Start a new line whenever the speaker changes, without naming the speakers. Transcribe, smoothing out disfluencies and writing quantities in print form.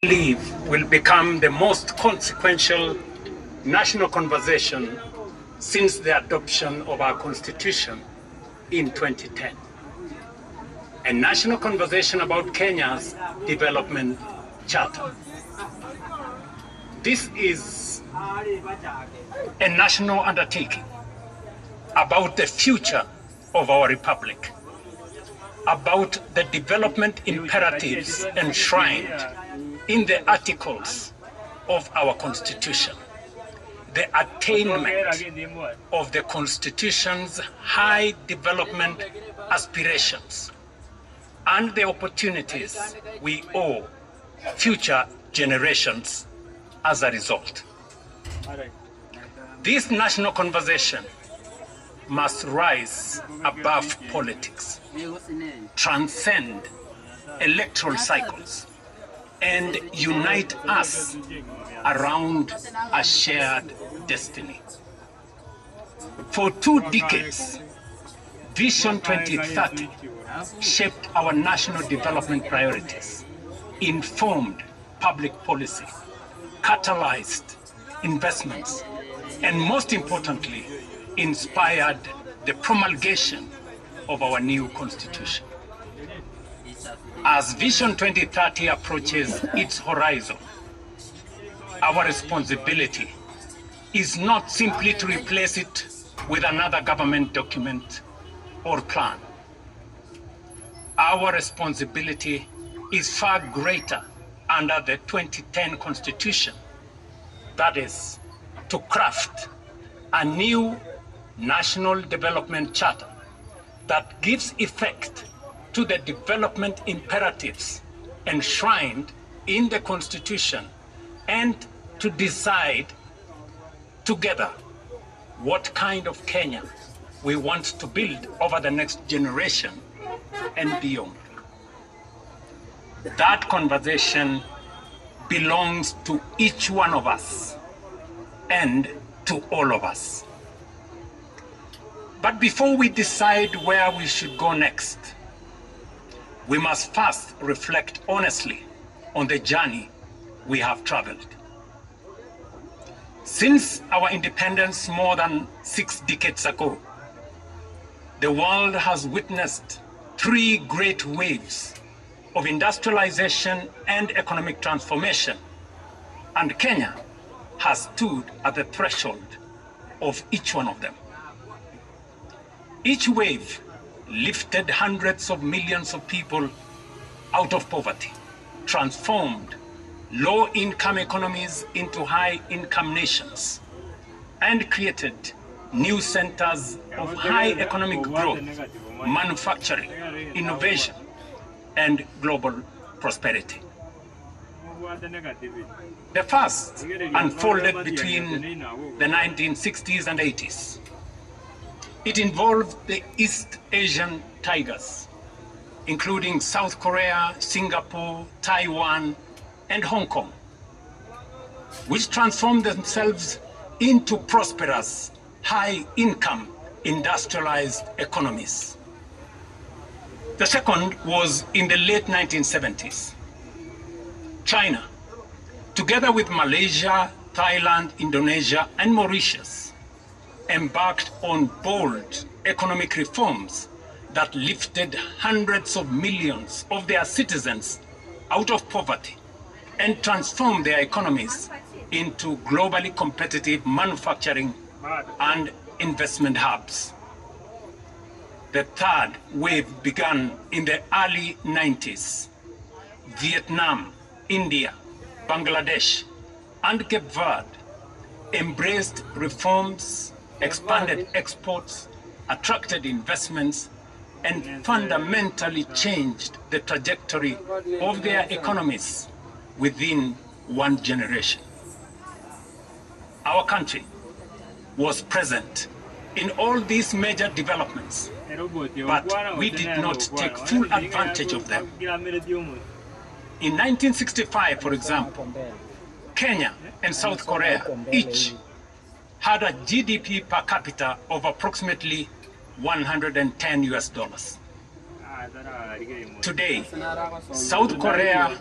believe will become the most consequential national conversation since the adoption of our Constitution in 2010. A national conversation about Kenya's development charter. This is a national undertaking about the future of our republic, about the development imperatives enshrined in the articles of our Constitution, the attainment of the Constitution's high development aspirations, and the opportunities we owe future generations as a result. This national conversation must rise above politics, transcend electoral cycles, and unite us around a shared destiny. For 2 decades, Vision 2030 shaped our national development priorities, informed public policy, catalyzed investments, and most importantly, inspired the promulgation of our new Constitution. As Vision 2030 approaches its horizon, our responsibility is not simply to replace it with another government document or plan. Our responsibility is far greater under the 2010 Constitution. That is, to craft a new national development charter that gives effect to the development imperatives enshrined in the Constitution, and to decide together what kind of Kenya we want to build over the next generation and beyond. That conversation belongs to each one of us and to all of us. But before we decide where we should go next, we must first reflect honestly on the journey we have traveled. Since our independence more than 6 decades ago, the world has witnessed 3 great waves of industrialization and economic transformation, and Kenya has stood at the threshold of each one of them. Each wave lifted hundreds of millions of people out of poverty, transformed low-income economies into high-income nations, and created new centers of high economic growth, manufacturing, innovation, and global prosperity. The first unfolded between the 1960s and 80s. It involved the East Asian tigers, including South Korea, Singapore, Taiwan, and Hong Kong, which transformed themselves into prosperous, high-income, industrialized economies. The second was in the late 1970s. China, together with Malaysia, Thailand, Indonesia, and Mauritius, embarked on bold economic reforms that lifted hundreds of millions of their citizens out of poverty and transformed their economies into globally competitive manufacturing and investment hubs. The third wave began in the early 90s. Vietnam, India, Bangladesh, and Cape Verde embraced reforms, expanded exports, attracted investments, and fundamentally changed the trajectory of their economies within 1 generation. Our country was present in all these major developments, but we did not take full advantage of them. In 1965, for example, Kenya and South Korea each had a GDP per capita of approximately $110 US. Today, South Korea